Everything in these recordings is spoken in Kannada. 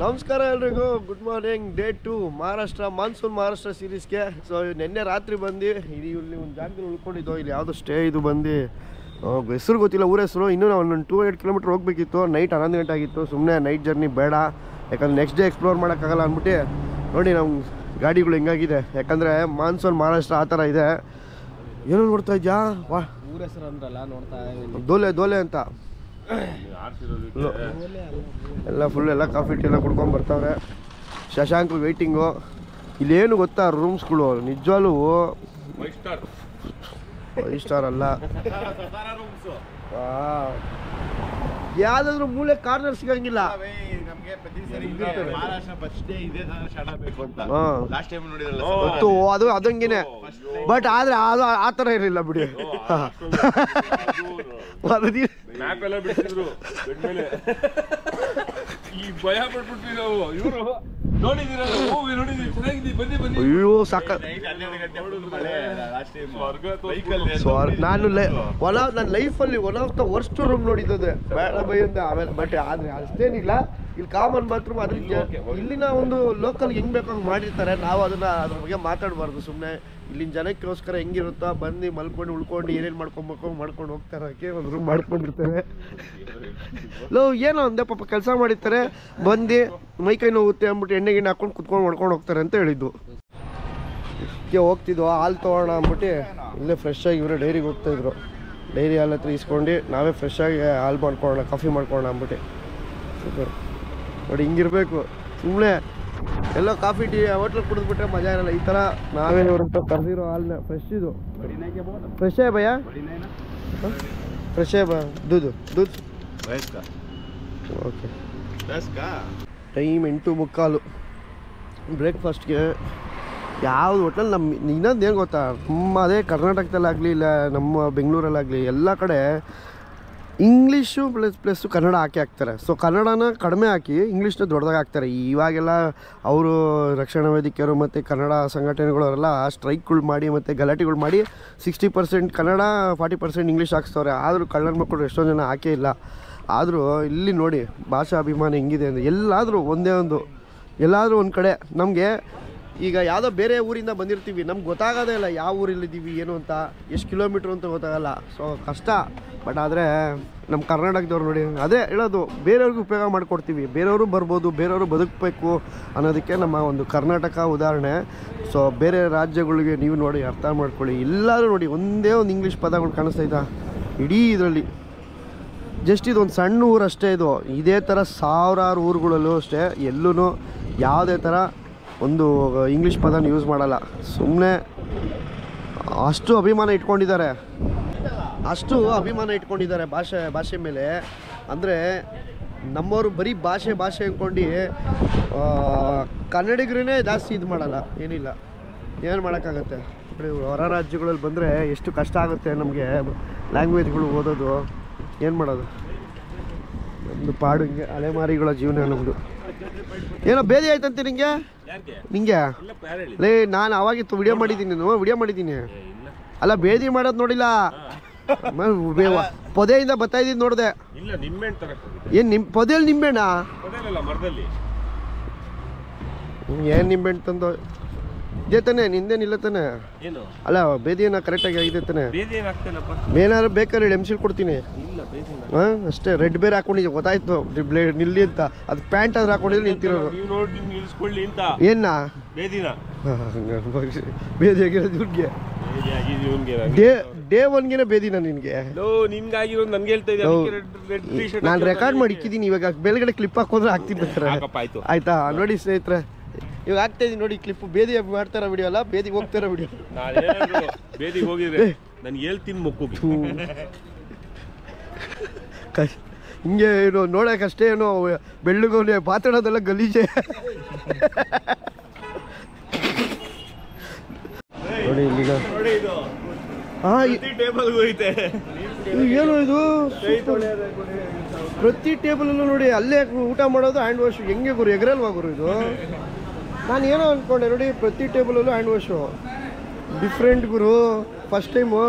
ನಮಸ್ಕಾರ ಎಲ್ರಿಗೂ, good morning. Day 2 monsoon Maharashtra ಸೀರೀಸ್ಗೆ. ಸೊ ನಿನ್ನೆ ರಾತ್ರಿ ಬಂದು ಇಲ್ಲಿ ಒಂದು ಜಾಗದಲ್ಲಿ ಉಳ್ಕೊಂಡಿದ್ದು. ಇಲ್ಲಿ ಯಾವುದೋ ಸ್ಟೇ ಇದು ಬಂದು ಹೆಸರು ಗೊತ್ತಿಲ್ಲ, ಊರ ಹೆಸರು. ಇನ್ನೂ ನಾವು ಒಂದು 200 ಕಿಲೋಮೀಟ್ರ್ ಹೋಗಬೇಕಿತ್ತು. ನೈಟ್ 11 ಗಂಟೆ ಆಗಿತ್ತು. ಸುಮ್ಮನೆ ನೈಟ್ ಜರ್ನಿ ಬೇಡ, ಯಾಕಂದರೆ ನೆಕ್ಸ್ಟ್ ಡೇ ಎಕ್ಸ್ಪ್ಲೋರ್ ಮಾಡೋಕ್ಕಾಗಲ್ಲ ಅಂದ್ಬಿಟ್ಟು ನೋಡಿ ನಮ್ಮ ಗಾಡಿಗಳು ಹೆಂಗಾಗಿದೆ. ಯಾಕಂದರೆ ಮಾನ್ಸೂನ್ ಮಹಾರಾಷ್ಟ್ರ ಆ ಥರ ಇದೆ. ಏನೋ ನೋಡ್ತಾ ಇದ್ಯಾ? ವಾ, ಊರ ಹೆಸರು ಅಂದ್ರಲ್ಲ, ನೋಡ್ತಾ ದೋಲೆ ಅಂತ ಎಲ್ಲ ಫುಲ್ ಎಲ್ಲ ಕಾಫಿ ಟೀ ಎಲ್ಲ ಕುಡ್ಕೊಂಡು ಬರ್ತಾವ್ರೆ. ಶಶಾಂಕ್ ವೆಯ್ಟಿಂಗು. ಇಲ್ಲೇನು ಗೊತ್ತಾ, ರೂಮ್ಸ್ಗಳು ನಿಜವಾಗ್ಲೂ 5 ಸ್ಟಾರ್ ಅಲ್ಲ. ಯಾವುದಾದ್ರೂ ಮೂಲೆ ಕಾರ್ನರ್ ಸಿಗಂಗಿಲ್ಲ. ಅದು ಅದಂಗೇನೆ, ಬಟ್ ಆದ್ರೆ ಅದು ಆ ಥರ ಇರಲಿಲ್ಲ ಬಿಡಿ. ಅಯ್ಯೋ ಸಾಕ. ನಾನು ನನ್ನ ಲೈಫಲ್ಲಿ one of the worst room ನೋಡಿದ್ದೆ. ಬೇಡ ಬೈಯಿಂದ ಆಮೇಲೆ, ಬಟ್ ಆದ್ರೆ ಅಷ್ಟೇನಿಲ್ಲ. ಇಲ್ಲಿ ಕಾಮನ್ ಬಾತ್ರೂಮ್. ಅದ್ರ ಇಲ್ಲಿನ ಒಂದು ಲೋಕಲ್ ಹೆಂಗ್ ಬೇಕು ಹಂಗೆ ಮಾಡಿರ್ತಾರೆ. ನಾವು ಅದ್ರ ಬಗ್ಗೆ ಮಾತಾಡಬಾರ್ದು. ಸುಮ್ಮನೆ ಇಲ್ಲಿನ ಜನಕ್ಕೋಸ್ಕರ ಹೆಂಗಿರುತ್ತೋ ಬಂದು ಮಲ್ಕೊಂಡು ಉಳ್ಕೊಂಡು ಏನೇನು ಮಾಡ್ಕೊಂಡು ಹೋಗ್ತಾರೆ. ಒಂದು ರೂಮ್ ಮಾಡ್ಕೊಂಡಿರ್ತೇವೆ. ಏನೋ ಒಂದೇ ಪಾಪ ಕೆಲಸ ಮಾಡಿರ್ತಾರೆ. ಬಂದು ಮೈಕೈ ನೋವುತ್ತೆ ಅಂದ್ಬಿಟ್ಟು ಎಣ್ಣೆ ಗಿಣ್ಣೆ ಹಾಕೊಂಡು ಕುತ್ಕೊಂಡು ಮಾಡ್ಕೊಂಡು ಹೋಗ್ತಾರೆ ಅಂತ ಹೇಳಿದ್ದು. ಹೋಗ್ತಿದ್ವು ಹಾಲು ತೊಗೋಣ ಅಂದ್ಬಿಟ್ಟು ಇಲ್ಲೇ ಫ್ರೆಶ್ ಆಗಿ ಇವರೇ ಡೈರಿಗೆ ಹೋಗ್ತಾಯಿದ್ರು. ಡೈರಿ ಹಾಲು ಹತ್ರ ಇಸ್ಕೊಂಡು ನಾವೇ ಫ್ರೆಶ್ ಆಗಿ ಹಾಲು ಮಾಡ್ಕೊಳ್ಳೋಣ, ಕಾಫಿ ಮಾಡ್ಕೊಳ್ಳೋಣ ಅಂದ್ಬಿಟ್ಟು. ಸೂಪರ್ ನೋಡಿ, ಹಿಂಗಿರ್ಬೇಕು. ಸುಮ್ಮನೆ ಎಲ್ಲ ಕಾಫಿ ಟೀ ಹೋಟ್ಲಿಗೆ ಕುಡಿದ್ಬಿಟ್ರೆ ಮಜಾ ಇರಲ್ಲ. ಈ ಥರ ನಾವೇ ನೋಡುತ್ತ ಕರೆದಿರೋ ಹಾಲನ್ನ ಫ್ರೆಶ್. ಇದು ಫ್ರೆಶ್ ಭಯ, ಫ್ರೆಶ್ ದೂದ್ ಓಕೆ. ಟೈಮ್ 8:45. ಬ್ರೇಕ್ಫಾಸ್ಟ್ಗೆ ಯಾವುದು ಹೋಟೆಲ್ ನಮ್ಮ ಇನ್ನೊಂದು ಏನು ಗೊತ್ತಾ, ನಮ್ಮ ಅದೇ ಕರ್ನಾಟಕದಲ್ಲಾಗಲಿ ಇಲ್ಲ ನಮ್ಮ ಬೆಂಗಳೂರಲ್ಲಾಗಲಿ ಎಲ್ಲ ಕಡೆ ಇಂಗ್ಲೀಷು ಪ್ಲಸ್ ಕನ್ನಡ ಹಾಕ್ತಾರೆ. ಸೊ ಕನ್ನಡನ ಕಡಿಮೆ ಹಾಕಿ ಇಂಗ್ಲೀಷ್ನ ದೊಡ್ಡದಾಗಿ ಹಾಕ್ತಾರೆ. ಇವಾಗೆಲ್ಲ ಅವರು ರಕ್ಷಣಾ ವೇದಿಕೆಯವರು ಮತ್ತು ಕನ್ನಡ ಸಂಘಟನೆಗಳವರೆಲ್ಲ ಸ್ಟ್ರೈಕ್ಗಳು ಮಾಡಿ ಮತ್ತು ಗಲಾಟೆಗಳು ಮಾಡಿ 60% ಕನ್ನಡ 40% ಇಂಗ್ಲೀಷ್ ಹಾಕ್ಸ್ತವ್ರೆ. ಆದರೂ ಕನ್ನಡ ಮಕ್ಕಳು ಎಷ್ಟೊಂದು ಜನ ಹಾಕೇ ಇಲ್ಲ. ಆದರೂ ಇಲ್ಲಿ ನೋಡಿ ಭಾಷಾ ಅಭಿಮಾನ ಹೆಂಗಿದೆ ಅಂದರೆ, ಎಲ್ಲಾದರೂ ಎಲ್ಲಾದರೂ ಒಂದು ಕಡೆ ನಮಗೆ ಈಗ ಯಾವುದೋ ಬೇರೆ ಊರಿಂದ ಬಂದಿರ್ತೀವಿ, ನಮ್ಗೆ ಗೊತ್ತಾಗೋದೇ ಇಲ್ಲ ಯಾವ ಊರಲ್ಲಿದ್ದೀವಿ ಏನು ಅಂತ, ಎಷ್ಟು ಕಿಲೋಮೀಟ್ರ್ ಅಂತ ಗೊತ್ತಾಗಲ್ಲ. ಸೊ ಕಷ್ಟ. ಬಟ್ ಆದರೆ ನಮ್ಮ ಕರ್ನಾಟಕದವ್ರು ನೋಡಿ ಅದೇ ಹೇಳೋದು, ಬೇರೆಯವ್ರಿಗೆ ಉಪಯೋಗ ಮಾಡಿಕೊಡ್ತೀವಿ. ಬೇರೆಯವರು ಬರ್ಬೋದು, ಬೇರೆಯವರು ಬದುಕಬೇಕು ಅನ್ನೋದಕ್ಕೆ ನಮ್ಮ ಒಂದು ಕರ್ನಾಟಕ ಉದಾಹರಣೆ. ಸೊ ಬೇರೆ ರಾಜ್ಯಗಳಿಗೆ ನೀವು ನೋಡಿ ಅರ್ಥ ಮಾಡ್ಕೊಳ್ಳಿ. ಎಲ್ಲರೂ ನೋಡಿ ಒಂದೇ ಒಂದು ಇಂಗ್ಲೀಷ್ ಪದಗಳು ಕಾಣಿಸ್ತೈತಾ ಇಡೀ ಇದರಲ್ಲಿ. ಜಸ್ಟ್ ಇದೊಂದು ಸಣ್ಣ ಊರು ಅಷ್ಟೇ. ಇದು ಇದೇ ಥರ ಸಾವಿರಾರು ಊರುಗಳಲ್ಲೂ ಅಷ್ಟೇ ಎಲ್ಲೂ ಯಾವುದೇ ಥರ ಒಂದು ಇಂಗ್ಲೀಷ್ ಪದನ ಯೂಸ್ ಮಾಡಲ್ಲ. ಸುಮ್ಮನೆ ಅಷ್ಟು ಅಭಿಮಾನ ಇಟ್ಕೊಂಡಿದ್ದಾರೆ ಭಾಷೆ ಮೇಲೆ. ಅಂದರೆ ನಮ್ಮವರು ಬರೀ ಭಾಷೆ ಅಂದ್ಕೊಂಡು ಕನ್ನಡಿಗರೇ ಜಾಸ್ತಿ ಇದು ಮಾಡಲ್ಲ. ಏನಿಲ್ಲ, ಏನು ಮಾಡೋಕ್ಕಾಗತ್ತೆ. ಹೊರ ರಾಜ್ಯಗಳಲ್ಲಿ ಬಂದರೆ ಎಷ್ಟು ಕಷ್ಟ ಆಗುತ್ತೆ ನಮಗೆ ಲ್ಯಾಂಗ್ವೇಜ್ಗಳು ಓದೋದು. ಏನು ಮಾಡೋದು, ನಮ್ಮದು ಪಾಡು ಹಿಂಗೆ ಅಲೆಮಾರಿಗಳ ಜೀವನ ನಮ್ಮದು. ಏನೋ ಬೇದಿ ಆಯ್ತಂತೆ ನಿಂಗೆ ಲೇ, ನಾನು ಅವಾಗಿತ್ತು ವಿಡಿಯೋ ಮಾಡಿದ್ದೀನಿ. ಅಲ್ಲ, ಬೇದಿ ಮಾಡೋದು ನೋಡಿಲ್ಲ, ಪೊದೆಯಿಂದ ಬರ್ತಾ ಇದ್ದೀನಿ ನೋಡಿದೆ. ಏನು ಪೊದೆಯಲ್ಲಿ ನಿಂಬೆಣ್ಣಾ? ಏನು ನಿಂಬೆಣ್ಣು ತಂದು ಇದೇ ತಾನೆ, ನಿಂದೇನಿಲ್ಲ ತಾನೆ? ಅಲ್ಲ, ಬೇದಿನ ಕರೆಕ್ಟಾಗಿ ಆಗಿದೆ ತಾನೆ? ಏನಾದ್ರು ಬೇಕಾದ್ರೆ MC ಕೊಡ್ತೀನಿ. ಹಾಂ ಅಷ್ಟೇ. ರೆಡ್ ಬೇರೆ ಹಾಕೊಂಡಿದ್ದೆ, ಗೊತ್ತಾಯ್ತು ನಿಲ್ಲಿ ಅಂತ. ಅದು ಪ್ಯಾಂಟ್ ಆದ್ರೆ ಹಾಕೊಂಡಿದ್ರೆ ನಿಂತಿರೋದು. ಏನ ಬೇದಿ ಆಗಿರೋದು ಇವ್ರಿಗೆ? ಡೇ 1ಗೆ ಬೇದಿನ ನಿನ್ಗೆ? ನಾನು ರೆಕಾರ್ಡ್ ಮಾಡಿ ಇಕ್ಕಿದ್ದೀನಿ. ಇವಾಗ ಬೆಳಗಡೆ ಕ್ಲಿಪ್ ಹಾಕೋದ್ರೆ ಹಾಕ್ತೀನಿ ಬೇಕಾರೆ. ಆಯ್ತಾ? ನೋಡಿ ಸ್ನೇಹಿತರೆ, ಇವಾಗ ಆಗ್ತಾ ಇದೀನಿ ನೋಡಿ ಕ್ಲಿಪ್. ಬೇದಿ ಮಾಡ್ತಾರ ವಿಡಿಯೋ ಅಲ್ಲ, ಬೇದಿಗೆ ಹೋಗ್ತಾರ ವಿಡಿಯೋ. ಬೇದಿಗೆ ಹೋಗಿದ್ರೆ ನಾನು ಹೇಳ್ತೀನಿ ಮುಕ್ಕೋಗಿ ಹಿಂಗೆ ಏನು ನೋಡೋಕ್ಕಷ್ಟೇ. ಏನೋ ಬೆಳ್ಳಗೋನೆ ಮಾತಾಡೋದೆಲ್ಲ ಗಲೀಜೆ. ನೋಡಿ ಇಲ್ಲಿಗ ಏನು ಇದು ಪ್ರತಿ ಟೇಬಲಲ್ಲೂ ನೋಡಿ ಅಲ್ಲೇ ಊಟ ಮಾಡೋದು ಹ್ಯಾಂಡ್ ವಾಶ್. ಹೆಂಗೆ ಗುರು, ಎಗರಲ್ವಾ ಗುರು ಇದು? ನಾನು ಏನೋ ಅಂದ್ಕೊಂಡೆ ನೋಡಿ, ಪ್ರತಿ ಟೇಬಲಲ್ಲೂ ಹ್ಯಾಂಡ್ ವಾಶು. डिफरेंट गुरु फर्स्ट टाइम हो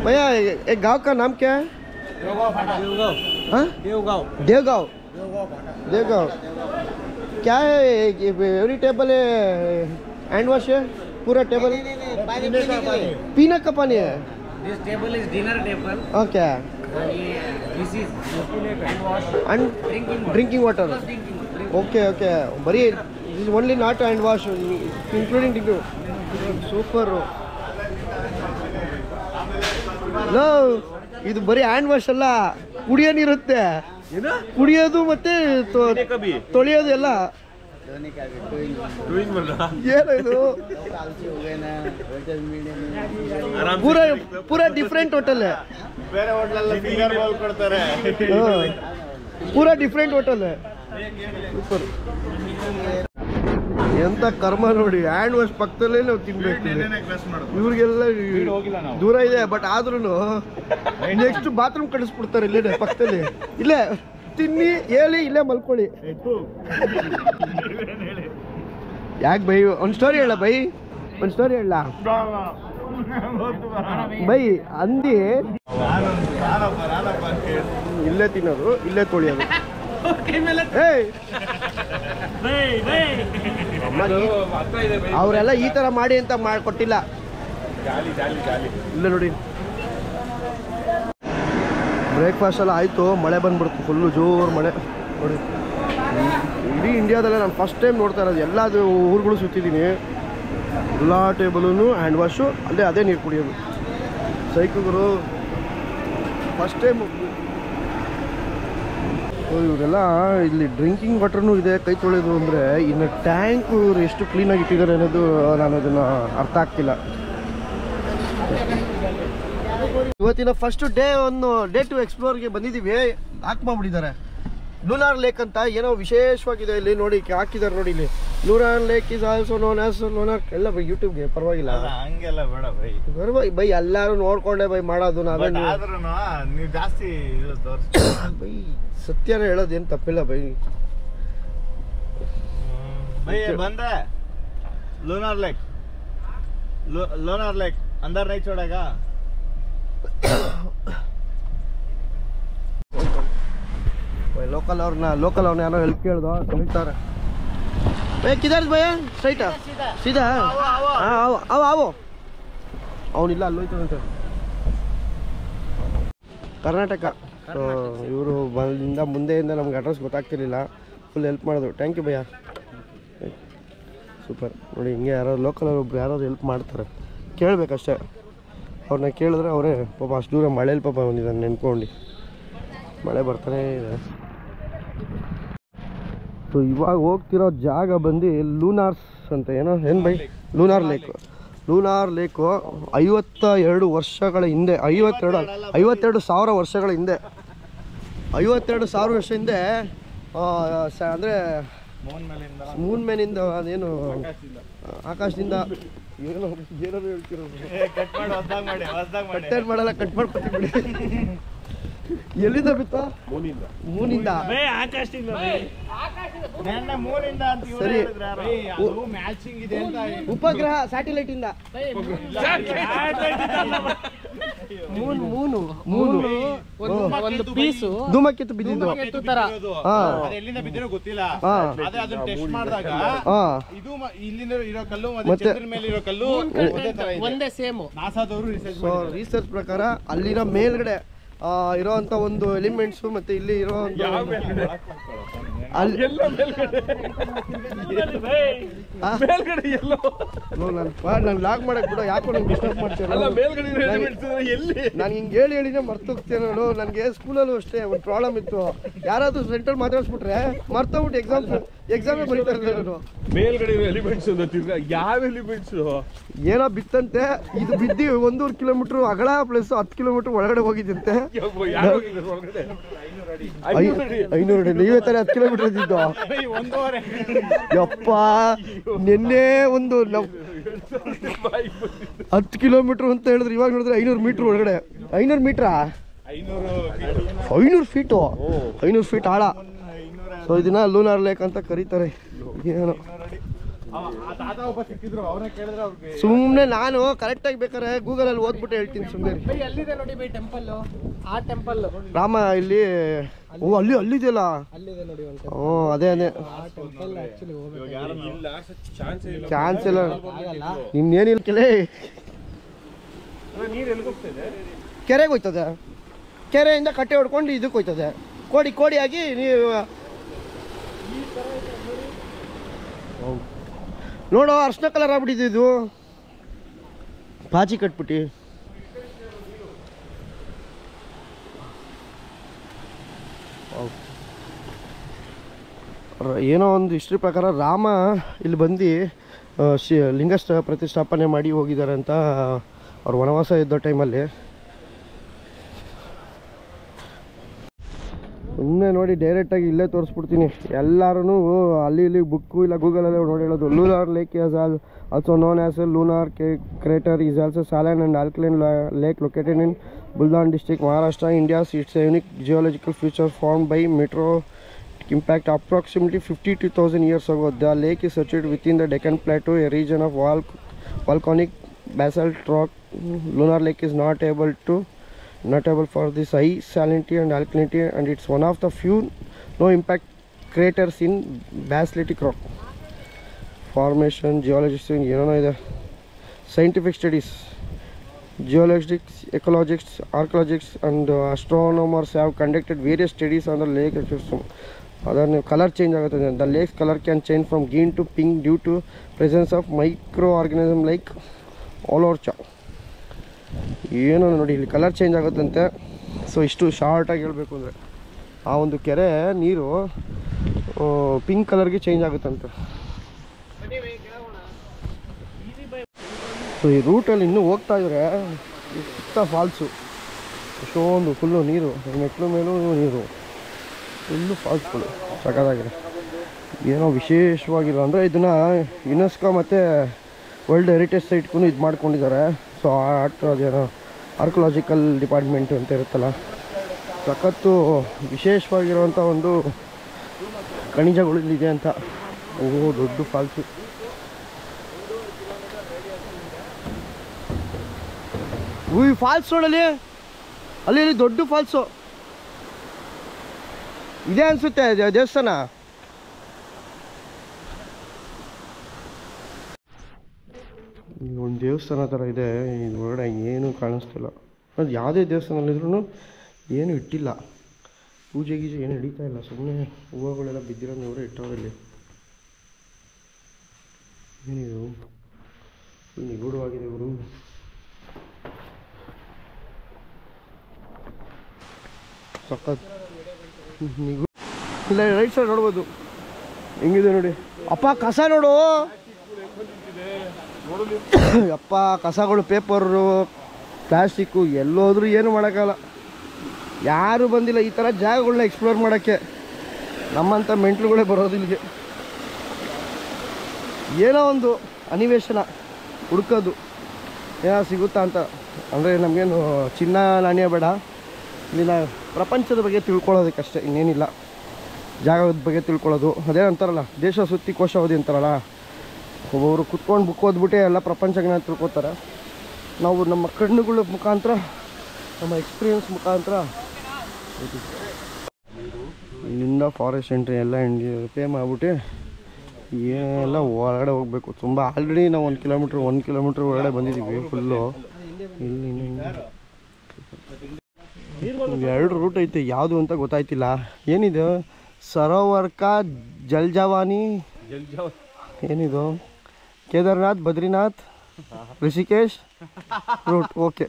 भैया। एक गांव का नाम क्या है? देवगांव। हाँ देवगांव। देवगांव देखो क्या है एवरी टेबल है हैंड वॉश है पूरा टेबल पीने का पानी है This table is dinner table. Okay This is hand wash. and drinking water Drinking. okay okay ಬರೀ this is only not hand wash including drinking super no ಇದು ಬರೀ ಹ್ಯಾಂಡ್ ವಾಶ್ ಅಲ್ಲ ಕುಡಿಯೋ ನೀರುತ್ತೆ ಕುಡಿಯೋದು ಮತ್ತೆ ತೊಳೆಯೋದು ಎಲ್ಲ ಏನು ಇದು ಪೂರಾ ಪೂರಾ ಡಿಫ್ರೆಂಟ್ ಹೋಟೆಲ್ ಬೇರೆ ಹೋಟ್ಲಲ್ಲಿ ಫಿಂಗರ್ ಬೌಲ್ ಕೊಡ್ತಾರೆ ಪೂರಾ ಡಿಫ್ರೆಂಟ್ ಹೋಟೆಲ್ ಸೂಪರ್ ಎಂತ ಕರ್ಮ ನೋಡಿ ಹ್ಯಾಂಡ್ ವಾಶ್ ಪಕ್ಕದಲ್ಲೇ ನಾವು ತಿನ್ಬೇಕು ಇವ್ರಿಗೆಲ್ಲ ದೂರ ಇದೆ ಬಟ್ ಆದ್ರೂ ನೆಕ್ಸ್ಟ್ ಬಾತ್ರೂಮ್ ಕಳಿಸ್ಬಿಡ್ತಾರೆ ಇಲ್ಲೇ ಪಕ್ಕದಲ್ಲಿ ಇಲ್ಲೇ ತಿನ್ನಿ ಹೇಳಿ ಇಲ್ಲೇ ಮಲ್ಕೊಳ್ಳಿ ಯಾಕೆ ಬೈ ಒಂದು ಸ್ಟೋರಿ ಹೇಳ ಬೈ ಒಂದು ಸ್ಟೋರಿ ಹೇಳ ಬೈ ಅಂದಿ ಇಲ್ಲೇ ತಿನ್ನೋದು ಇಲ್ಲೇ ತೊಳಿಯೋದು ಅವರೆಲ್ಲ ಈ ತರ ಮಾಡಿ ಅಂತ ಕೊಟ್ಟಿಲ್ಲ ಇಲ್ಲ ನೋಡಿ ಬ್ರೇಕ್ಫಾಸ್ಟ್ ಎಲ್ಲ ಆಯಿತು ಮಳೆ ಬಂದ್ಬಿಡ್ತು ಫುಲ್ಲು ಜೋರು ಮಳೆ ನೋಡಿ ಇಡೀ ಇಂಡಿಯಾದಲ್ಲೇ ನಾನು ಫಸ್ಟ್ ಟೈಮ್ ನೋಡ್ತಾ ಇರೋದು ಎಲ್ಲ ಊರುಗಳು ಸುತ್ತಿದ್ದೀನಿ ಎಲ್ಲ ಟೇಬಲೂ ಹ್ಯಾಂಡ್ ವಾಶು ಅಲ್ಲೇ ಅದೇ ನೀರು ಕುಡಿಯೋದು ಸೈಕಲ್ಗಳು ಫಸ್ಟ್ ಟೈಮ್ ಇವರೆಲ್ಲ ಇಲ್ಲಿ ಡ್ರಿಂಕಿಂಗ್ ವಾಟರ್ನೂ ಇದೆ ಕೈ ತೊಳೆಯೋದು ಅಂದರೆ ಇನ್ನು ಟ್ಯಾಂಕ್ ಇವರು ಎಷ್ಟು ಕ್ಲೀನಾಗಿ ಇಟ್ಟಿದ್ದಾರೆ ಅನ್ನೋದು ನಾನು ಅದನ್ನು ಅರ್ಥ ಆಗ್ತಿಲ್ಲ ಇವತ್ತಿನ ಫಸ್ಟ್ ಡೇ ಟು ಎಕ್ಸ್ಪ್ಲೋರ್ಗೆ ಬಂದಿದ್ದೀವಿ ಹಾಕ್ ಮಾಡ್ಬಿಟ್ಟಿದ್ದಾರೆ ಲೂನಾರ್ ಲೇಕ್ ಅಂತ ಏನೋ ವಿಶೇಷವಾಗಿದೆ ಇಲ್ಲಿ ನೋಡಿ ಹಾಕಿದ್ದಾರೆ ನೋಡಿ ಇಲ್ಲಿ lunar lake is also known as lunar ಎಲ್ಲ ಬೈ ಯೂಟ್ಯೂಬ್ಗೆ ಪರವಾಗಿಲ್ಲ ಹಂಗೆಲ್ಲ ಬೇಡ ಬೈ ಪರವಾಗಿ ಬೈ ಎಲ್ಲರೂ ನೋಡ್ಕೊಂಡೆ ಬೈ ಮಾಡೋದು ನಾವೇ ನೀವು ಜಾಸ್ತಿ ಬೈ ಸತ್ಯನ ಹೇಳೋದು ಏನು ತಪ್ಪಿಲ್ಲ ಬೈ ಬೈ ಬಂದೆ ಲೂನಾರ್ ಲೇಕ್ अंदर नहीं छोड़ेगा ಲೋಕಲ್ ಅವ್ರನ್ನ ಯಾರೋ ಹೆಲ್ಪ್ ಕೇಳ್ದೋ ಹೇಳ್ತಾರೆ ಕಿದಾರ್ ಭಯ ಸ್ಟ್ರೈಟಾ ಸೀದಾ ಅವು ಅವನಿಲ್ಲ ಅಲ್ಲೋಯ್ತಾನಂತ ಕರ್ನಾಟಕ ಇವರು ಬಂದಿಂದ ಮುಂದೆಯಿಂದ ನಮ್ಗೆ ಅಡ್ರೆಸ್ ಗೊತ್ತಾಗ್ತಿರ್ಲಿಲ್ಲ ಫುಲ್ ಹೆಲ್ಪ್ ಮಾಡಿದ್ರು ಥ್ಯಾಂಕ್ ಯು ಭಯ್ಯ ಸೂಪರ್ ನೋಡಿ ಹಿಂಗೆ ಯಾರೋ ಲೋಕಲ್ ಒಬ್ರು ಯಾರಾದ್ರು ಹೆಲ್ಪ್ ಮಾಡ್ತಾರೆ ಕೇಳಬೇಕಷ್ಟೇ ಅವ್ರನ್ನ ಕೇಳಿದ್ರೆ ಅವರೇ ಪಾಪ ಅಷ್ಟು ದೂರ ಮಳೇಲಿ ಪಾಪ ಬಂದಿದ್ದಾನೆ ನೆನ್ಕೊಂಡು ಮಳೆ ಬರ್ತಾನೇ ಇದೆ ಸೊ ಇವಾಗ ಹೋಗ್ತಿರೋ ಜಾಗ ಬಂದು ಲೂನಾರ್ಸ್ ಅಂತ ಏನು ಬೈ ಲೂನಾರ್ ಲೇಕು 52 ವರ್ಷಗಳ ಹಿಂದೆ 52,000 ವರ್ಷಗಳ ಹಿಂದೆ 52,000 ವರ್ಷ ಹಿಂದೆ ಅಂದರೆ ಮೂನ್ ಮೇಲಿಂದ ಅದೇನು ಆಕಾಶದಿಂದ ಏನೋ ಹೇಳ್ತಿರೋದು ಮಾಡಲ್ಲ ಕಟ್ ಮಾಡ್ಕೊತೀವಿ ಎಲ್ಲಿಂದ ಬಿತ್ತ ಮೂನಿಂದ ಸರಿ ಉಪಗ್ರಹ ಸ್ಯಾಟಲೈಟ್ ಇಂದ ಮೂನು ಒಂದು ಪೀಸು ಧೂಮಕೇತು ಬಿದ್ದಿದ್ದು ಎಲ್ಲಿಂದ ಬಿದ್ದಿರೋ ಗೊತ್ತಿಲ್ಲ ಅದೇ ಅದನ್ನ ಟೆಸ್ಟ್ ಮಾಡಿದಾಗ ಇದು ಇಲ್ಲಿಂದ ಇರೋ ಕಲ್ಲು ಮತ್ತೆ ಚಂದ್ರನ ಮೇಲೆ ಇರೋ ಕಲ್ಲು ಒಂದೇ ಸೇಮ್ ನಾಸಾದವರು ರಿಸರ್ಚ್ ಪ್ರಕಾರ ಅಲ್ಲಿನ ಮೇಲ್ಗಡೆ ಇರೋಂಥ ಒಂದು ಎಲಿಮೆಂಟ್ಸು ಮತ್ತೆ ಇಲ್ಲಿ ಇರೋ ನಾನು ಲಾಗ್ ಮಾಡಕ್ ಬಿಡೋ ಯಾಕೋ ನಂಗೆ ಡಿಸ್ಟರ್ಬ್ ಮಾಡ್ತೇನೆ ನಾನು ಹಿಂಗೆ ಹೇಳಿನೇ ಮರ್ತೋಗ್ತೇನೆ ನೋಡು ನನಗೆ ಸ್ಕೂಲಲ್ಲೂ ಅಷ್ಟೇ ಒಂದು ಪ್ರಾಬ್ಲಮ್ ಇತ್ತು ಯಾರಾದ್ರೂ ಸೆಂಟ್ರಲ್ ಮಾತಾಡಿಸ್ಬಿಟ್ರೆ ಮರ್ತೋಗ್ಬಿಟ್ಟು ಎಕ್ಸಾಮೇ ಬರೀತಾ ಇರ್ತಾರೆ ನಾನು ಮೇಲ್ಗಡೆ ಎಲಿಮೆಂಟ್ಸ್ ಯಾವ ಎಲಿಮೆಂಟ್ಸ್ ಏನೋ ಬಿತ್ತಂತೆ ಇದು ಬಿದ್ದಿ 1.5 ಕಿಲೋಮೀಟರ್ ಅಗಲ ಪ್ಲಸ್ 10 ಕಿಲೋಮೀಟರ್ ಒಳಗಡೆ ಹೋಗಿದ್ದಂತೆ 500 ಅಡಿ ನೀವೇ ತರ 10 ಕಿಲೋಮೀಟರ್ ಇದ್ದಿದ್ದು ಯಪ್ಪ ನಿನ್ನೆ ಒಂದು 10 ಕಿಲೋಮೀಟರ್ ಅಂತ ಹೇಳಿದ್ರೆ ಇವಾಗ ನೋಡಿದ್ರೆ 500 ಮೀಟರ್ ಒಳಗಡೆ 500 ಮೀಟ್ರಾ 500 ಫೀಟು 500 ಫೀಟ್ ಆಳ ಸೊ ಇದನ್ನ ಲೂನಾರ್ ಲೇಕ್ ಅಂತ ಕರೀತಾರೆ ಏನೋ ಸುಮ್ಮನೆ ನಾನು ಕರೆಕ್ಟಾಗಿ ಬೇಕಾದ್ರೆ ಗೂಗಲಲ್ಲಿ ಓದ್ಬಿಟ್ಟು ಹೇಳ್ತೀನಿ ಸುಮ್ಮನೆ ಎಲ್ಲಿದೆ ನೋಡಿ ಬೈ ಟೆಂಪಲ್ ಆ ಟೆಂಪಲ್ ರಾಮ ಇಲ್ಲಿ ಓ ಅಲ್ಲಿ ಅಲ್ಲಿದೆಯಲ್ಲ ಅಲ್ಲಿದೆ ನೋಡಿ ಒಂದು ಹ್ಞೂ ಅದೇ ಅದೇ ಆ ಟೆಂಪಲ್ ಆಕ್ಚುಲಿ ಹೋಗ್ಬೇಕು ಚಾನ್ಸ್ ಇಲ್ಲ ಇನ್ನೇನಿಲ್ಲ ಕೆರೆಗೆ ಹೋಯ್ತದೆ ಕೆರೆಯಿಂದ ಕಟ್ಟೆ ಹೊಡ್ಕೊಂಡು ಇದಕ್ಕೆ ಹೋಯ್ತದೆ ಕೋಡಿ ಆಗಿ ನೀವು ನೋಡು ಅರ್ಶಿನ ಕಲರ್ ಆಗ್ಬಿಟ್ಟಿದೆ ಇದು ಪಾಚಿ ಕಟ್ಬಿಟ್ಟು ಏನೋ ಒಂದು ಹಿಸ್ಟ್ರಿ ಪ್ರಕಾರ ರಾಮ ಇಲ್ಲಿ ಬಂದು ಲಿಂಗ ಪ್ರತಿಷ್ಠಾಪನೆ ಮಾಡಿ ಹೋಗಿದ್ದಾರೆ ಅಂತ ಅವ್ರು ವನವಾಸ ಇದ್ದ ಟೈಮಲ್ಲಿ. ಸುಮ್ಮನೆ ನೋಡಿ ಡೈರೆಕ್ಟಾಗಿ ಇಲ್ಲೇ ತೋರಿಸ್ಬಿಡ್ತೀನಿ. ಎಲ್ಲರೂ ಅಲ್ಲಿ ಇಲ್ಲಿ ಬುಕ್ಕು ಇಲ್ಲ ಗೂಗಲಲ್ಲೇ ನೋಡಿ ಹೇಳೋದು. Lunar lake is also known as a lunar crater is also saline and alkaline lake located in Buldan district, Maharashtra, India. It's a unique geological feature formed by meteoric impact approximately 52,000 years ago. The lake is situated within the Deccan Plateau, a region of volcanic basalt rock. Lunar Lake is notable for this high salinity and alkalinity, and it's one of the few no impact craters in basaltic rock formation. Geologists ಇದೆ, scientific studies, geologists, ecologists, archaeologists and astronomers have conducted various studies on the lake system. ಅದನ್ನು ಕಲರ್ ಚೇಂಜ್ ಆಗುತ್ತೆ. The lake's color can change from green to pink due to presence of microorganisms like olorcha. ಏನೋ ನೋಡಿ ಇಲ್ಲಿ ಕಲರ್ ಚೇಂಜ್ ಆಗುತ್ತಂತೆ. ಸೊ ಇಷ್ಟು ಶಾರ್ಟಾಗಿ ಹೇಳಬೇಕು ಅಂದರೆ ಆ ಒಂದು ಕೆರೆ ನೀರು ಪಿಂಕ್ ಕಲರ್ಗೆ ಚೇಂಜ್ ಆಗುತ್ತಂತೆ. ಸೊ ಈ ರೂಟಲ್ಲಿ ಇನ್ನೂ ಹೋಗ್ತಾ ಇದ್ರೆ ಸುತ್ತ ಫಾಲ್ಸು, ಎಷ್ಟೊಂದು ಫುಲ್ಲು ನೀರು, ಮೆಟ್ಲು ಮೇಲೂ ನೀರು, ಫುಲ್ಲು ಫಾಲ್ಸ್ಗಳು ಸಖತ್ತಾಗಿದೆ. ಏನೋ ವಿಶೇಷವಾಗಿಲ್ಲ ಅಂದರೆ ಇದನ್ನು ಯುನೆಸ್ಕೋ ಮತ್ತು ವರ್ಲ್ಡ್ ಹೆರಿಟೇಜ್ ಸೈಟ್ಗೂ ಇದು ಮಾಡ್ಕೊಂಡಿದ್ದಾರೆ. ಸೊ ಅದೇನೋ ಆರ್ಕಿಯಾಲಜಿಕಲ್ ಡಿಪಾರ್ಟ್ಮೆಂಟ್ ಅಂತ ಇರುತ್ತಲ್ಲ, ಸಖತ್ತು ವಿಶೇಷವಾಗಿರುವಂಥ ಒಂದು ಖನಿಜಗಳು ಇಲ್ಲಿದೆ ಅಂತ. ಓ ದೊಡ್ಡ ಫಾಲ್ಸು. ಈ ಫಾಲ್ಸ್ ನೋಡಲಿ, ಅಲ್ಲಿ ದೊಡ್ಡ ಫಾಲ್ಸು ಇದೆ ಅನಿಸುತ್ತೆ ದೇವಸ್ಥಾನ. ಒಂದು ದೇವಸ್ಥಾನ ಥರ ಇದೆ, ಇದು ಹೊರಗಡೆ ಏನೂ ಕಾಣಿಸ್ತಿಲ್ಲ. ಅದು ಯಾವುದೇ ದೇವಸ್ಥಾನದಲ್ಲಿದ್ರೂ ಏನೂ ಇಟ್ಟಿಲ್ಲ, ಪೂಜೆ ಗೀಜೆ ಏನು ನಡೀತಾ ಇಲ್ಲ. ಸುಮ್ಮನೆ ಹೂವುಗಳೆಲ್ಲ ಬಿದ್ದಿರೋದು ಇವರೇ ಇಟ್ಟವರಲ್ಲಿ. ಏನಿದು ನಿಗೂಢವಾಗಿದೆ ಇವರು. ಸಖತ್ ನಿಗೂಢ. ಇಲ್ಲ ರೈಟ್ ಸೈಡ್ ನೋಡ್ಬೋದು ಹೆಂಗಿದೆ ನೋಡಿ. ಅಪ್ಪ ಕಸ ನೋಡು, ಅಪ್ಪ ಕಸಗಳು, ಪೇಪರು, ಪ್ಲಾಸ್ಟಿಕ್ಕು, ಎಲ್ಲೋದ್ರೂ ಏನು ಮಾಡೋಕ್ಕಾಗಲ್ಲ. ಯಾರೂ ಬಂದಿಲ್ಲ ಈ ಥರ ಜಾಗಗಳನ್ನ ಎಕ್ಸ್ಪ್ಲೋರ್ ಮಾಡೋಕ್ಕೆ. ನಮ್ಮಂಥ ಮೆಂಟ್ಲುಗಳೇ ಬರೋದು ಇಲ್ಲಿಗೆ. ಏನೋ ಒಂದು ಅನ್ವೇಷಣೆ ಹುಡ್ಕೋದು ಏನೋ ಸಿಗುತ್ತಾ ಅಂತ. ಅಂದರೆ ನಮಗೇನು ಚಿನ್ನ ನಾಣ್ಯ ಬೇಡ, ಇಲ್ಲಿನ ಪ್ರಪಂಚದ ಬಗ್ಗೆ ತಿಳ್ಕೊಳ್ಳೋದಕ್ಕಷ್ಟೇ, ಇನ್ನೇನಿಲ್ಲ. ಜಾಗದ ಬಗ್ಗೆ ತಿಳ್ಕೊಳ್ಳೋದು, ಅದೇ ಅಂತಾರಲ್ಲ ದೇಶ ಸುತ್ತಿ ಕೋಶ ಓದಿ ಅಂತಾರಲ್ಲ. ಒಬ್ಬೊಬ್ರು ಕುತ್ಕೊಂಡು ಬುಕ್ ಓದ್ಬಿಟ್ಟೆ ಎಲ್ಲ ಪ್ರಪಂಚನ ತಿಳ್ಕೊತಾರೆ. ನಾವು ನಮ್ಮ ಕಣ್ಣುಗಳ ಮುಖಾಂತರ, ನಮ್ಮ ಎಕ್ಸ್ಪೀರಿಯನ್ಸ್ ಮುಖಾಂತರ ಇಲ್ಲಿಂದ ಫಾರೆಸ್ಟ್ ಎಂಟ್ರಿ ಎಲ್ಲ ಪೇ ಮಾಡಿಬಿಟ್ಟು ಎಲ್ಲ ಹೊರಗಡೆ ಹೋಗಬೇಕು. ತುಂಬ ಆಲ್ರೆಡಿ ನಾವು 1 ಕಿಲೋಮೀಟ್ರ್ ಹೊರಗಡೆ ಬಂದಿದ್ದೀವಿ ಫುಲ್ಲು. ಇಲ್ಲಿ 2 ರೂಟ್ ಐತೆ, ಯಾವುದು ಅಂತ ಗೊತ್ತಾಯ್ತಿಲ್ಲ. ಏನಿದು ಸರೋವರ್ ಕಾ ಜಲ್ಜಾವಾನಿ, ಏನಿದು ಕೇದಾರ್ನಾಥ್, ಬದ್ರಿನಾಥ್, ಋಷಿಕೇಶ್ ರೂಟ್. ಓಕೆ,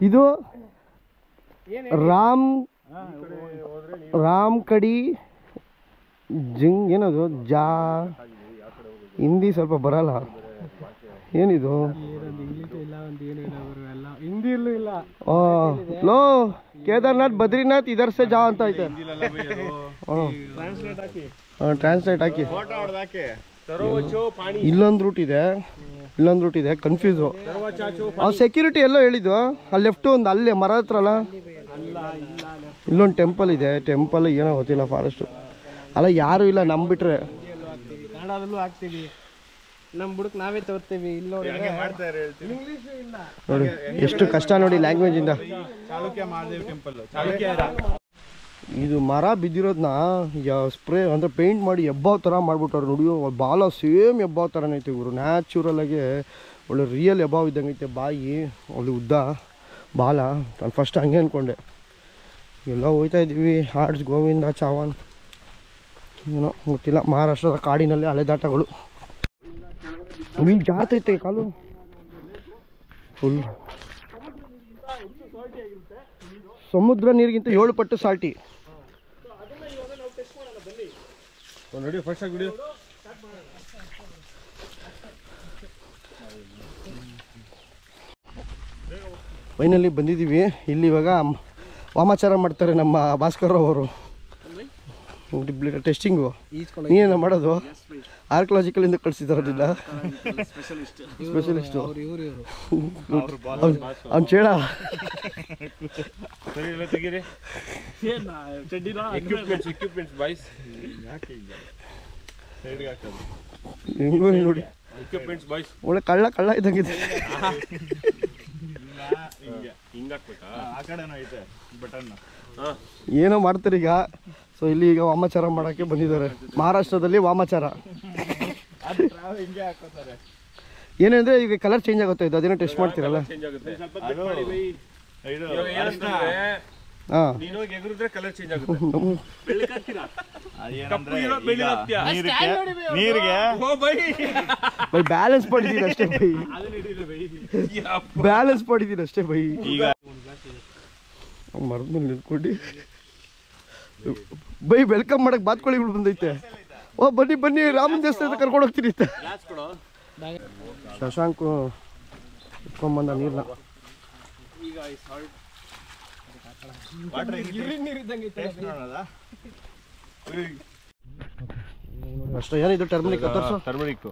ಇದು ರಾಮ್ ಕಡಿ ಜಿಂಗ್, ಏನದು ಜಾ, ಹಿಂದಿ ಸ್ವಲ್ಪ ಬರಲ್ಲ. ಏನಿದು ಲೋ ಕೇದಾರ್ನಾಥ್ ಬದ್ರಿನಾಥ್ ಇದರ್ ಸೆ ಜಾ ಅಂತ ಐತೆ. ಟ್ರಾನ್ಸ್ಲೇಟ್ ಹಾಕಿ. ಇಲ್ಲೊಂದು ರೂಟ್ ಇದೆ, ಕನ್ಫ್ಯೂಸು. ಸೆಕ್ಯೂರಿಟಿ ಎಲ್ಲೋ ಹೇಳಿದ್ದು ಅಲ್ಲಿ ಲೆಫ್ಟು ಒಂದು, ಅಲ್ಲೇ ಮರ ಹತ್ರ ಅಲ್ಲ, ಇಲ್ಲೊಂದು ಟೆಂಪಲ್ ಇದೆ. ಟೆಂಪಲ್ ಏನೋ ಗೊತ್ತಿಲ್ಲ, ಫಾರೆಸ್ಟು ಅಲ್ಲ, ಯಾರೂ ಇಲ್ಲ ನಂಬಿಟ್ರೆ. ನಮ್ಮ ಬುಡಕ್ ನಾವೇ ತೋರ್ತೀವಿ ಇಲ್ಲಿ ನೋಡಿ ಇಂಗ್ಲಿಷ್ ಇಲ್ಲ ನೋಡಿ ಎಷ್ಟು ಕಷ್ಟ ನೋಡಿ ಲ್ಯಾಂಗ್ವೇಜ್ ಇಂದ. ಚಾಲುಕ್ಯ ಮಹಾದೇವ್ ಟೆಂಪಲ್. ಇದು ಮರ ಬಿದ್ದಿರೋದನ್ನ ಸ್ಪ್ರೇ ಅಂದರೆ ಪೇಂಟ್ ಮಾಡಿ ಎಬ್ಬಾವ್ ಥರ ಮಾಡಿಬಿಟ್ಟಾರೆ ನೋಡಿ. ಬಾಲ ಸೇಮ್ ಎಬ್ಬಾವ್ ಥರನೇ ಐತೆ ಇವರು. ನ್ಯಾಚುರಲಾಗಿ ಒಳ್ಳೆ ರಿಯಲ್ ಎಬ್ಬಾವ್ ಇದ್ದಂಗೆ ಐತೆ. ಬಾಯಿ ಒಳ್ಳೆ ಉದ್ದ ಬಾಲ. ನಾನು ಫಸ್ಟ್ ಹಂಗೆ ಅಂದ್ಕೊಂಡೆ. ಎಲ್ಲ ಹೋಗ್ತಾ ಇದ್ದೀವಿ ಹಾಡ್ಸ್ ಗೋವಿಂದ ಚಾವನ್ ಏನೋ ಗೊತ್ತಿಲ್ಲ. ಮಹಾರಾಷ್ಟ್ರದ ಕಾಡಿನಲ್ಲಿ ಅಲೆದಾಟಗಳು. ಮೀನು ಜಾರ್ತೈತೆ ಕಾಲು ಫುಲ್. ಸಮುದ್ರ ನೀರಿಗಿಂತ 7 ಪಟ್ಟು ಸಾಲ್ಟಿ. ಫೈನಲಿ ಬಂದಿದ್ದೀವಿ. ಇಲ್ಲಿ ಇವಾಗ ವಾಮಾಚಾರ ಮಾಡ್ತಾರೆ ನಮ್ಮ ಭಾಸ್ಕರ್ ಅವರು. ಟೆಸ್ಟಿಂಗು ನೀನೇನ ಮಾಡೋದು? ಆರ್ಕಿಯಾಲಜಿಕಲಿಂದ ಕಳಿಸಿದಾರದಿಲ್ಲ ಸ್ಪೆಷಲಿಸ್ಟು ಅವ್ನು ಚೇಳ. ಹೆಂಗೋ ನೋಡಿ ಒಳ್ಳೆ ಕಳ್ಳ ಕಳ್ಳ ಇದ್ದಂಗಿದೆ. ಏನೋ ಮಾಡ್ತಾರೆ ಈಗ. ಸೊ ಇಲ್ಲಿ ಈಗ ವಾಮಾಚಾರ ಮಾಡೋಕ್ಕೆ ಬಂದಿದ್ದಾರೆ. ಮಹಾರಾಷ್ಟ್ರದಲ್ಲಿ ವಾಮಾಚಾರ ಏನಂದ್ರೆ ಈಗ ಕಲರ್ ಚೇಂಜ್ ಆಗುತ್ತೆ. ಇದು ಅದೇನೋ ಟೆಸ್ಟ್ ಮಾಡ್ತೀರಲ್ಲ. ಬ್ಯಾಲೆನ್ಸ್ ಮಾಡಿದೀನಿ ಅಷ್ಟೇ ಬೈ. ಬ್ಯಾಲೆನ್ಸ್ ಮಾಡಿದೀನಿ ಅಷ್ಟೇ ಬೈ. ಮರದ ಮೇಲೆ ನಿಂತ್ಕೊಂಡು ಬೈ ವೆಲ್ಕಮ್ ಮಾಡಕ್ ಬಾತ್ಕೋಳಿಗಳು ಬಂದೈತೆ. ಓ ಬನ್ನಿ ಬನ್ನಿ ರಾಮನ್ ದೇವಸ್ಥಾನ ಕರ್ಕೊಂಡು ಹೋಗ್ತೀನಿ. ಶಶಾಂಕ್ ಇಟ್ಕೊಂಬಂದ ನೀರ್ನ. ಅಷ್ಟೇ ಏನಿದು ಟರ್ಮರಿಕ್ ತೋರಿಸು. ಟರ್ಮರಿಕ್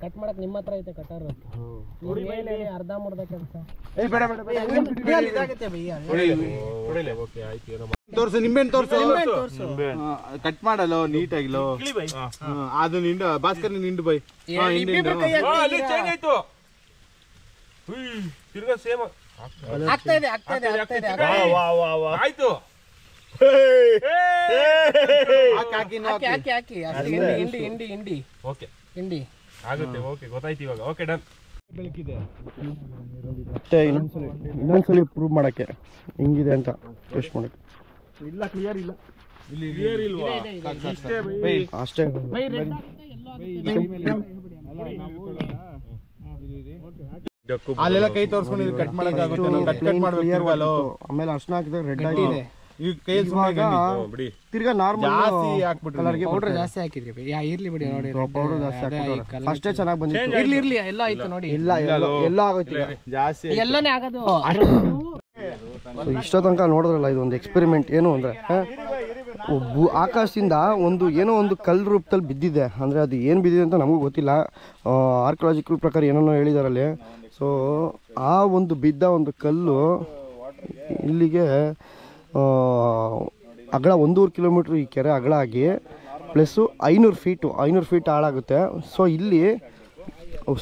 ಕಟ್ ಮಾಡಕ್ ನಿಮ್ಮ ಹತ್ರ ಐತೆ ಕಟಾರ್. ಅರ್ಧ ಮುರ್ಧ ಕೆಲಸ ತೋರ್ಸು. ನಿಂಬೆಹಣ್ಣು ತೋರ್ಸು. ಕಟ್ ಮಾಡಲ್ಲ ನೀಟಾಗಿಲೋ. ಅದು ನಿಂಡು ಭಾಸ್ಕರ್ ನಿಂಡು ಬೈ. ಆಗ್ತಾ ಇದೆ ಆಯ್ತು. ಇನ್ನೊಂದ್ಸಲಿ ಪ್ರೂವ್ ಮಾಡಕ್ಕೆ ಹಿಂಗಿದೆ ಅಂತ ಟೆಸ್ಟ್ ಮಾಡಕ್ಕೆ. ಇಲ್ಲ ಕ್ಲಿಯರ್ ಇಲ್ಲ. ಅಷ್ಟೇ ಅಲ್ಲೆಲ್ಲ ಕೈ ತೋರ್ಸ್ಕೊಂಡು ಕಟ್ ಮಾಡಕ್ ಆಮೇಲೆ ಅರ್ಶನ ಹಾಕಿದ್ರೆ ರೆಡ್ ಆಗಿದೆ. ತಿರ್ಗಾ ನಾರ್ಮಲ್ ಪೌಡರ್ ಜಾಸ್ತಿ ಹಾಕಿದ್ರಿ. ಇರ್ಲಿ ಬಿಡಿ ನೋಡಿ. ಪೌಡರ್ ಜಾಸ್ತಿ ಹಾಕಿದ್ರೆ ಅಷ್ಟೇ ಚೆನ್ನಾಗಿ ಬಂದಿತ್ತು. ಇರ್ಲಿ ಎಲ್ಲ ಆಯ್ತು ನೋಡಿ. ಎಲ್ಲ ಆಗೋಯ್ತು ಜಾಸ್ತಿ. ಎಲ್ಲನೇ ಆಗೋದು. ಇಷ್ಟ ತನಕ ನೋಡಿದ್ರಲ್ಲ, ಇದೊಂದು ಎಕ್ಸ್ಪೆರಿಮೆಂಟ್. ಏನು ಅಂದರೆ ಆಕಾಶದಿಂದ ಏನೋ ಒಂದು ಕಲ್ಲು ರೂಪದಲ್ಲಿ ಬಿದ್ದಿದೆ. ಅಂದರೆ ಅದು ಏನು ಬಿದ್ದಿದೆ ಅಂತ ನಮಗೂ ಗೊತ್ತಿಲ್ಲ. ಆರ್ಕಿಯಾಲಜಿಕಲ್ ಪ್ರಕಾರ ಏನೇನೋ ಹೇಳಿದಾರಲ್ಲಿ. ಸೊ ಆ ಒಂದು ಬಿದ್ದ ಒಂದು ಕಲ್ಲು ಇಲ್ಲಿಗೆ ಅಗಲ 1.5 ಕಿಲೋಮೀಟ್ರ್ ಈ ಕೆರೆ ಅಗಲ ಆಗಿ ಪ್ಲಸ್ಸು 500 ಫೀಟ್ ಆಳಾಗುತ್ತೆ. ಸೊ ಇಲ್ಲಿ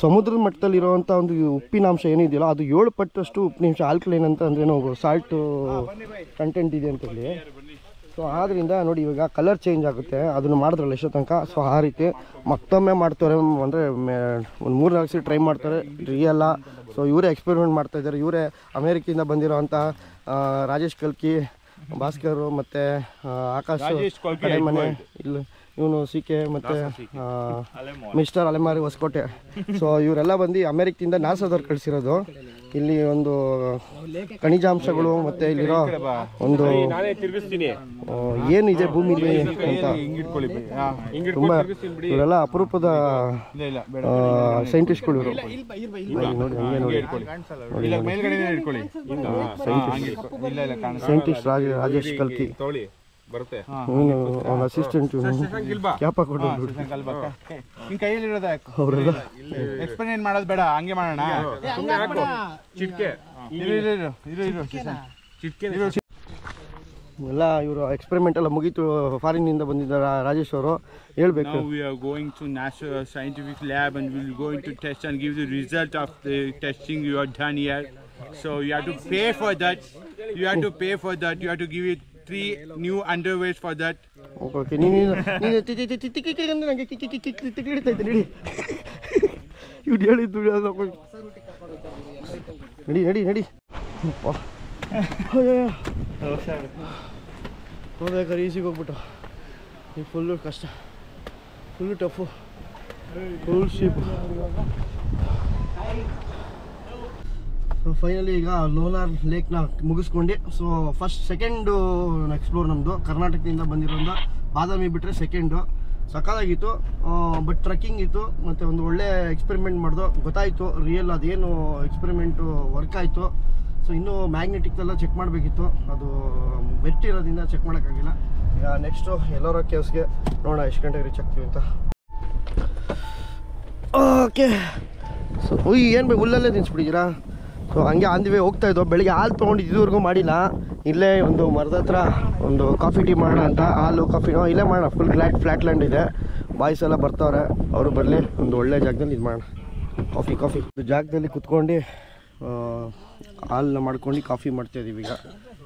ಸಮುದ್ರದ ಮಟ್ಟದಲ್ಲಿರುವಂಥ ಒಂದು ಉಪ್ಪಿನಾಂಶ ಏನಿದೆಯಲ್ಲ ಅದು 7 ಪಟ್ಟಷ್ಟು ಉಪ್ಪಿನಾಂಶ ಆಲ್ಕಲೈನ್ ಅಂತ ಅಂದರೆ ನಾವು ಸಾಲ್ಟು ಕಂಟೆಂಟ್ ಇದೆ ಅಂತೇಳಿ. ಸೊ ಆದ್ದರಿಂದ ನೋಡಿ ಇವಾಗ ಕಲರ್ ಚೇಂಜ್ ಆಗುತ್ತೆ. ಅದನ್ನು ಮಾಡಿದ್ರಲ್ಲ ಎಷ್ಟೋ ತನಕ. ಸೊ ಆ ರೀತಿ ಮತ್ತೊಮ್ಮೆ ಮಾಡ್ತಾರೆ. ಅಂದರೆ ಒಂದು 3-4 ಸರಿ ಟ್ರೈ ಮಾಡ್ತಾರೆ. ರಿಯಲ್ಲ. ಸೊ ಇವರೇ ಎಕ್ಸ್ಪೆರಿಮೆಂಟ್ ಮಾಡ್ತಾಯಿದ್ದಾರೆ. ಇವರೇ ಅಮೇರಿಕೆಯಿಂದ ಬಂದಿರೋವಂಥ ರಾಜೇಶ್ ಕಲ್ಕಿ, ಭಾಸ್ಕರ್ ಮತ್ತು ಆಕಾಶ್ ಕಡೆ ಮನೆ, ಇಲ್ಲಿ ಇವನು CK ಮತ್ತು ಮಿಸ್ಟರ್ ಅಲೆಮಾರಿ ಹೊಸಕೋಟೆ. ಸೊ ಇವರೆಲ್ಲ ಬಂದು ಅಮೇರಿಕದಿಂದ ನಾಸಾದವ್ರು ಕಳಿಸಿರೋದು. ಇಲ್ಲಿ ಒಂದು ಖನಿಜಾಂಶಗಳು ಮತ್ತು ಇಲ್ಲಿರೋ ಒಂದು ಏನಿದೆ ಭೂಮಿಲಿ ಅಂತ ತುಂಬ ಇವರೆಲ್ಲ ಅಪರೂಪದ ಸೈಂಟಿಸ್ಟ್ಗಳು ಇವರು. ಸೈಂಟಿಸ್ಟ್ ರಾಜೇಶ್ ಕಲ್ಕಿ. ಬರುತ್ತೆ ಅವ್ನ ಅಸಿಸ್ಟೆಂಟ್ ಕ್ಯಾಪ್ ಹಾಕೊಂಡು ನಿನ್ ಕೈಯಲ್ಲಿ ಇರೋದ ಅವರೆಲ್ಲ ಎಕ್ಸ್ಪ್ಲೇನ್ ಮಾಡೋದು ಬೇಡ, ಹಂಗೆ ಮಾಡೋಣ. ಚಿಟ್ಕೆ ಎಲ್ಲ ಇವರು ಎಕ್ಸ್ಪೆರಿಮೆಂಟ್ ಎಲ್ಲ ಮುಗೀತು. ಫಾರಿನ್ನಿಂದ ಬಂದಿದ್ದಾರೆ ರಾಜೇಶ್ ಅವರು, ಹೇಳ್ಬೇಕು. Now we are going to national scientific lab and we will going to test and give the result of the testing you have done here. So you have to pay for that. You have to pay for that. You have to give it 3 new underwears for that. Okay ನೀನು ನನಗೆ ಹಿಡಿತೈತೆ ನಡಿ. ಇವ್ರು ಹೇಳಿದ್ದು ನಡಿ ನಡಿ ನಡಿ. ಹೋಗ್ಬೇಕಾದ್ರೆ ಈಸಿಗೆ ಹೋಗ್ಬಿಟ್ಟು ಈಗ ಫುಲ್ಲು ಕಷ್ಟ, full tough, full sheep. So finally ಈಗ ಲೋನಾರ್ ಲೇಕ್ನ ಮುಗಿಸ್ಕೊಂಡು, ಸೊ ಸೆಕೆಂಡು ಎಕ್ಸ್ಪ್ಲೋರ್ ನಮ್ಮದು ಕರ್ನಾಟಕದಿಂದ ಬಂದಿರೋದು. ಬಾದಾಮಿ ಬಿಟ್ಟರೆ ಸೆಕೆಂಡು. ಸಕ್ಕತ್ತಾಗಿತ್ತು, ಬಟ್ ಟ್ರೆಕ್ಕಿಂಗ್ ಇತ್ತು ಮತ್ತು ಒಂದು ಒಳ್ಳೆ ಎಕ್ಸ್ಪೆರಿಮೆಂಟ್ ಮಾಡ್ದು, ಗೊತ್ತಾಯಿತು ರಿಯಲ್ ಅದೇನು ಎಕ್ಸ್ಪೆರಿಮೆಂಟು ವರ್ಕ್ ಆಯಿತು. ಸೊ ಇನ್ನೂ ಮ್ಯಾಗ್ನೆಟಿಕ್ದೆಲ್ಲ ಚೆಕ್ ಮಾಡಬೇಕಿತ್ತು, ಅದು ಬೆಟ್ ಇರೋದ್ರಿಂದ ಚೆಕ್ ಮಾಡೋಕ್ಕಾಗಿಲ್ಲ. ಈಗ ನೆಕ್ಸ್ಟು ಎಲ್ಲರ ಕೇವ್ಸ್ಗೆ ನೋಡೋಣ ಎಷ್ಟು ಗಂಟೆಗೆ ರೀಚ್ ಆಗ್ತೀವಿ ಅಂತ. ಓಕೆ, ಸೊ ಏನು ಬೇಕು ಹುಲ್ಲಲ್ಲೇ ತಿನ್ನಿಸ್ಬಿಟ್ಟಿದ್ದೀರಾ. ಸೊ ಹಂಗೆ ಆಂದಿವೇ ಹೋಗ್ತಾಯಿದ್ದೋ. ಬೆಳಿಗ್ಗೆ ಹಾಲು ತೊಗೊಂಡು ಇದುವರೆಗೂ ಮಾಡಿಲ್ಲ. ಇಲ್ಲೇ ಒಂದು ಮರದ ಹತ್ರ ಒಂದು ಕಾಫಿ ಟೀ ಮಾಡೋಣ ಅಂತ. ಹಾಲು ಕಾಫಿನೋ ಇಲ್ಲೇ ಮಾಡೋಣ. ಫುಲ್ ಫ್ಲ್ಯಾಟ್ ಲ್ಯಾಂಡ್ ಇದೆ, ಬಾಯ್ಸ್ ಎಲ್ಲ ಬರ್ತಾವ್ರೆ, ಅವರು ಬರಲಿ. ಒಂದು ಒಳ್ಳೆ ಜಾಗದಲ್ಲಿ ಇದು ಮಾಡೋಣ, ಕಾಫಿ ಜಾಗದಲ್ಲಿ ಕುತ್ಕೊಂಡು ಹಾಲನ್ನ ಮಾಡ್ಕೊಂಡು ಕಾಫಿ ಮಾಡ್ತಾಯಿದ್ದೀವಿ. ಈಗ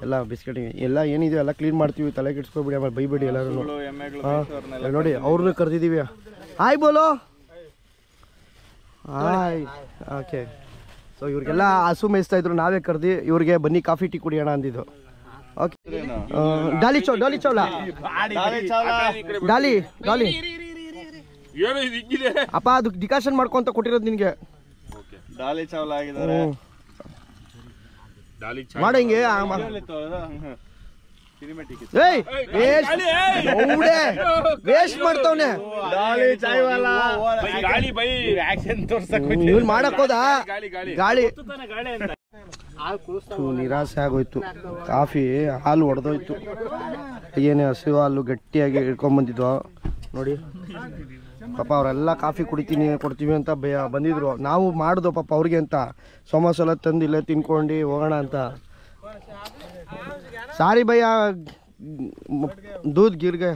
ಎಲ್ಲ ಬಿಸ್ಕೆಟ್ ಎಲ್ಲ ಏನಿದೆ ಎಲ್ಲ ಕ್ಲೀನ್ ಮಾಡ್ತೀವಿ. ತಲೆ ಕೆಡ್ಸ್ಕೊಬಿಡಿ, ಆಮೇಲೆ ಬೈಬೇಡಿ ಎಲ್ಲರೂ. ಹಾಂ ನೋಡಿ, ಅವ್ರನ್ನೂ ಕರೆದಿದ್ದೀವಿ. ಹಾಯ್ ಬೋಲೋ, ಹಾಯ್. ಓಕೆ, ಸೊ ಇವ್ರಿಗೆಲ್ಲ ಹಸು ಮೇಯಿಸ್ತಾ ಇದ್ರು, ನಾವೇ ಕರೆದು ಇವ್ರಿಗೆ ಬನ್ನಿ ಕಾಫಿ ಟೀ ಕುಡಿಯೋಣ ಅಂದಿದ್ದು. ಓಕೆ, ಡಾಲಿ ಚೌಲ ಡಾಲಿ ಅಪ್ಪ, ಅದು ಡಿಕಾಷನ್ ಮಾಡ್ಕೊಂತ ಕೊಟ್ಟಿರೋದು ನಿನಗೆ. ಡಾಲಿ ಚಾವಲ ಆಗಿದ್ದಾರೆ ಮಾಡಂಗೆ ವೇಸ್ಟ್ ಮಾಡ್ತವನೆ. ಇವ್ನು ಮಾಡಕ್ ಹೋದ ಗಾಳಿ. ನಿರಾಸೆ ಆಗೋಯ್ತು. ಕಾಫಿ ಹಾಲು ಹೊಡೆದೋಯ್ತು. ಏನೇ ಹಸಿವು ಹಾಲು ಗಟ್ಟಿಯಾಗಿ ಇಟ್ಕೊಂಡ್ಬಂದಿದ್ವು ನೋಡಿ. ಪಾಪ ಅವರೆಲ್ಲ ಕಾಫಿ ಕೊಡ್ತೀವಿ ಅಂತ ಬಂದಿದ್ರು. ನಾವು ಮಾಡಿದ್ವು ಪಾಪ ಅವ್ರಿಗೆ ಅಂತ. ಸಮೋಸ ಎಲ್ಲ ತಂದಿಲ್ಲ, ತಿನ್ಕೊಂಡು ಹೋಗೋಣ ಅಂತ. ಸಾರಿ ಭಯ್ಯ, दूध गिर गया,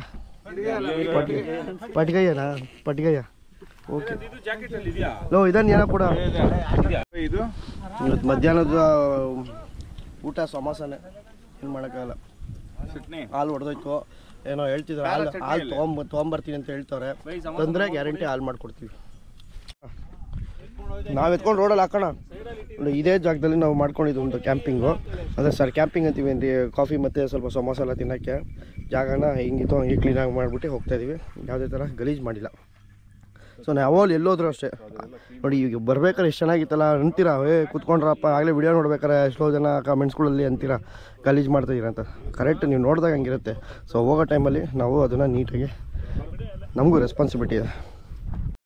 पट गया ಓಕೆ. ಲೋ ಇದನ್ನ ಏನೋ ಕೂಡ ಇದು ಇವತ್ತು ಮಧ್ಯಾಹ್ನದ ಊಟ ಸಮೋಸನೇ, ಏನು ಮಾಡೋಕ್ಕಾಗಲ್ಲ. ಹಾಲು ಹೊಡೆದೋಯ್ತು. ಏನೋ ಹೇಳ್ತಿದ್ರು, ಹಾಲು ತೊಗೊಂಬರ್ತೀನಿ ಅಂತ ಹೇಳ್ತವ್ರೆ. ತಂದರೆ ಗ್ಯಾರಂಟಿ ಹಾಲು ಮಾಡಿಕೊಡ್ತೀವಿ. ನಾವು ಎತ್ಕೊಂಡು ರೋಡಲ್ಲಿ ಹಾಕೋಣ. ಇದೇ ಜಾಗದಲ್ಲಿ ನಾವು ಮಾಡ್ಕೊಂಡಿದ್ದು ಒಂದು ಕ್ಯಾಂಪಿಂಗು. ಅದೇ ಸರ್ ಕ್ಯಾಂಪಿಂಗ್ ಅಂತೀವಿ ಅಂದು ಕಾಫಿ ಮತ್ತು ಸ್ವಲ್ಪ ಸಮೋಸ ಎಲ್ಲ ತಿನ್ನೋಕ್ಕೆ. ಜಾಗನ ಹಿಂಗಿತ್ತು ಹಂಗೆ ಕ್ಲೀನಾಗಿ ಮಾಡಿಬಿಟ್ಟು ಹೋಗ್ತಾಯಿದ್ದೀವಿ. ಯಾವುದೇ ಥರ ಗಲೀಜು ಮಾಡಿಲ್ಲ. ಸೊ ನಾವು ಯಾವಾಗ ಎಲ್ಲೋದ್ರು ಅಷ್ಟೇ ನೋಡಿ. ಈಗ ಬರ್ಬೇಕಾದ್ರೆ ಎಷ್ಟು ಚೆನ್ನಾಗಿತ್ತಲ್ಲ ಅಂತೀರಾ, ಕೂತ್ಕೊಂಡ್ರಪ್ಪ ಆಗಲೇ ವಿಡಿಯೋ ನೋಡ್ಬೇಕಾರೆ ಎಷ್ಟೋ ಜನ ಕಮೆಂಟ್ಸ್ಗಳಲ್ಲಿ ಅಂತೀರಾ ಗಲೀಜು ಮಾಡ್ತಾಯಿದ್ದೀರ ಅಂತ. ಕರೆಕ್ಟ್ ನೀವು ನೋಡಿದಾಗ ಹಂಗಿರುತ್ತೆ. ಸೊ ಹೋಗೋ ಟೈಮಲ್ಲಿ ನಾವು ಅದನ್ನು ನೀಟಾಗಿ, ನಮಗೂ ರೆಸ್ಪಾನ್ಸಿಬಿಲಿಟಿ ಇದೆ.